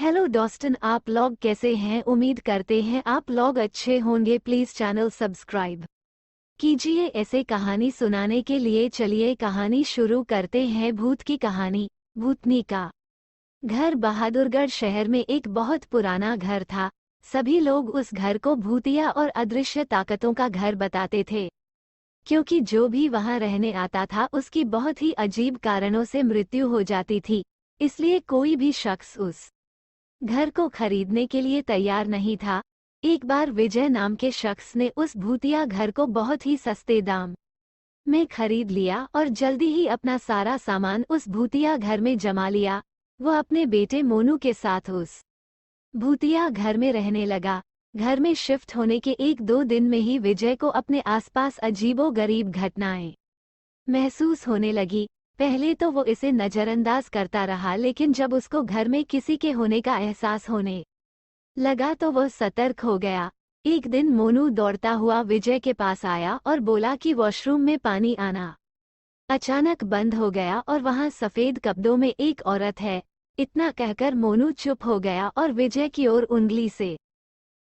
Hello दोस्तन, आप लोग कैसे हैं? उम्मीद करते हैं आप लोग अच्छे होंगे। प्लीज चैनल सब्सक्राइब कीजिए। ऐसे कहानी सुनाने के लिए चलिए कहानी शुरू करते हैं। भूत की कहानी। भूतनी का घर। बहादुरगढ़ शहर में एक बहुत पुराना घर था। सभी लोग उस घर को भूतिया और अदृश्य ताकतों का घर बताते थे, क्योंकि जो भी वहां रहने आता था उसकी बहुत ही अजीब कारणों से मृत्यु हो जाती थी। इसलिए कोई भी शख्स उस घर को खरीदने के लिए तैयार नहीं था। एक बार विजय नाम के शख्स ने उस भूतिया घर को बहुत ही सस्ते दाम में खरीद लिया और जल्दी ही अपना सारा सामान उस भूतिया घर में जमा लिया। वो अपने बेटे मोनू के साथ उस भूतिया घर में रहने लगा। घर में शिफ्ट होने के 1-2 दिन में ही विजय को अपने आसपास अजीबोगरीब घटनाएं महसूस होने लगी। पहले तो वो इसे नजरअंदाज करता रहा, लेकिन जब उसको घर में किसी के होने का एहसास होने लगा तो वो सतर्क हो गया। एक दिन मोनू दौड़ता हुआ विजय के पास आया और बोला कि वॉशरूम में पानी आना अचानक बंद हो गया और वहां सफेद कपड़ों में एक औरत है। इतना कहकर मोनू चुप हो गया और विजय की ओर उंगली से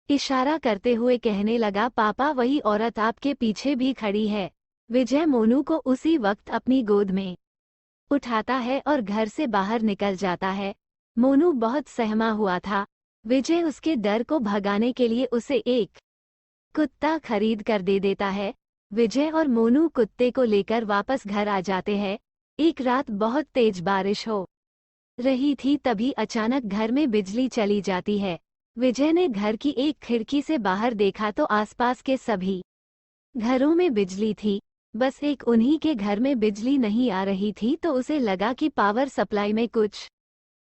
इशारा करते हुए कहने लगा, पापा वही औरत आपके पीछे भी खड़ी है। विजय मोनू को उसी वक्त अपनी गोद में उठाता है और घर से बाहर निकल जाता है। मोनू बहुत सहमा हुआ था। विजय उसके डर को भगाने के लिए उसे एक कुत्ता खरीद कर दे देता है। विजय और मोनू कुत्ते को लेकर वापस घर आ जाते हैं। एक रात बहुत तेज बारिश हो रही थी, तभी अचानक घर में बिजली चली जाती है। विजय ने घर की एक खिड़की से बाहर देखा तो आसपास के सभी घरों में बिजली थी, बस एक उन्हीं के घर में बिजली नहीं आ रही थी। तो उसे लगा कि पावर सप्लाई में कुछ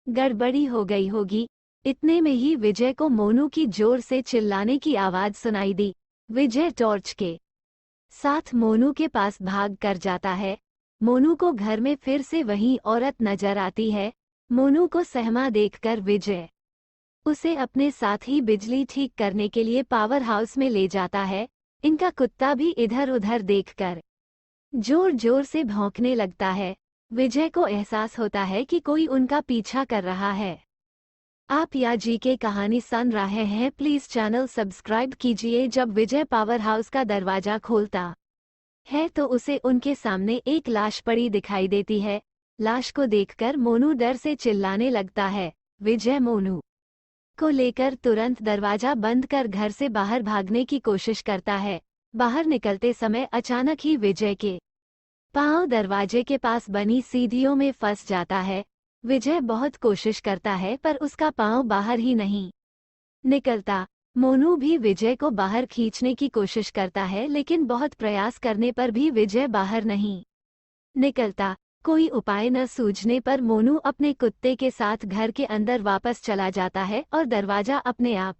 गड़बड़ी हो गई होगी। इतने में ही विजय को मोनू की जोर से चिल्लाने की आवाज सुनाई दी। विजय टॉर्च के साथ मोनू के पास भाग कर जाता है। मोनू को घर में फिर से वही औरत नजर आती है। मोनू को सहमा देखकर विजय उसे अपने साथ ही बिजली ठीक करने के लिए पावर हाउस में ले जाता है। इनका कुत्ता भी इधर उधर देखकर जोर जोर से भौंकने लगता है। विजय को एहसास होता है कि कोई उनका पीछा कर रहा है। आप या जी के कहानी सुन रहे हैं, प्लीज चैनल सब्सक्राइब कीजिए। जब विजय पावर हाउस का दरवाजा खोलता है तो उसे उनके सामने एक लाश पड़ी दिखाई देती है। लाश को देखकर मोनू डर से चिल्लाने लगता है। विजय मोनू को लेकर तुरंत दरवाजा बंद कर घर से बाहर भागने की कोशिश करता है। बाहर निकलते समय अचानक ही विजय के पांव दरवाजे के पास बनी सीढ़ियों में फंस जाता है। विजय बहुत कोशिश करता है पर उसका पांव बाहर ही नहीं निकलता। मोनू भी विजय को बाहर खींचने की कोशिश करता है, लेकिन बहुत प्रयास करने पर भी विजय बाहर नहीं निकलता। कोई उपाय न सूझने पर मोनू अपने कुत्ते के साथ घर के अंदर वापस चला जाता है और दरवाजा अपने आप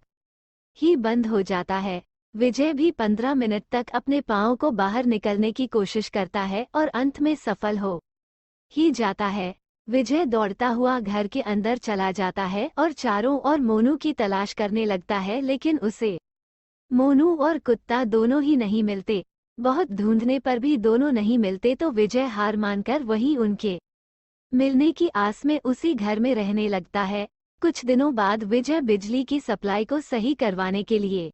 ही बंद हो जाता है। विजय भी 15 मिनट तक अपने पांव को बाहर निकलने की कोशिश करता है और अंत में सफल हो ही जाता है। विजय दौड़ता हुआ घर के अंदर चला जाता है और चारों ओर मोनू की तलाश करने लगता है, लेकिन उसे मोनू और कुत्ता दोनों ही नहीं मिलते। बहुत ढूंढने पर भी दोनों नहीं मिलते तो विजय हार मानकर वहीं उनके मिलने की आस में उसी घर में रहने लगता है। कुछ दिनों बाद विजय बिजली की सप्लाई को सही करवाने के लिए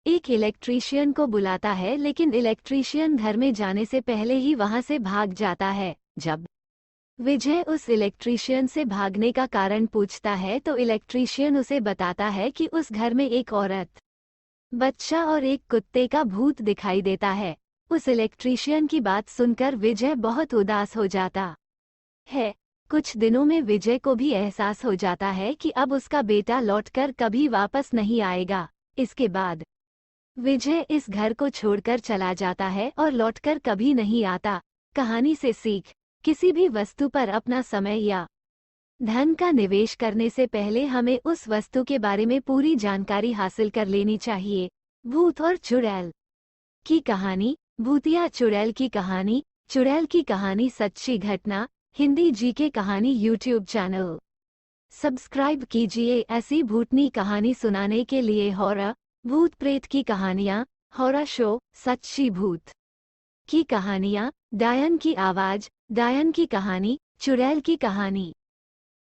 एक इलेक्ट्रीशियन को बुलाता है, लेकिन इलेक्ट्रीशियन घर में जाने से पहले ही वहां से भाग जाता है। जब विजय उस इलेक्ट्रीशियन से भागने का कारण पूछता है तो इलेक्ट्रीशियन उसे बताता है कि उस घर में एक औरत, बच्चा और एक कुत्ते का भूत दिखाई देता है। उस इलेक्ट्रीशियन की बात सुनकर विजय बहुत उदास हो जाता है। कुछ दिनों में विजय को भी एहसास हो जाता है कि अब उसका बेटा लौटकर कभी वापस नहीं आएगा। इसके बाद विजय इस घर को छोड़कर चला जाता है और लौटकर कभी नहीं आता। कहानी से सीख, किसी भी वस्तु पर अपना समय या धन का निवेश करने से पहले हमें उस वस्तु के बारे में पूरी जानकारी हासिल कर लेनी चाहिए। भूत और चुड़ैल की कहानी। भूतिया चुड़ैल की कहानी। चुड़ैल की कहानी सच्ची घटना। हिंदी जीके कहानी यूट्यूब चैनल सब्सक्राइब कीजिए। ऐसी भूतनी कहानी सुनाने के लिए। हॉरर, भूत प्रेत की कहानियाँ, हॉरर शो, सच्ची भूत की कहानियाँ, डायन की आवाज, डायन की कहानी, चुड़ैल की कहानी।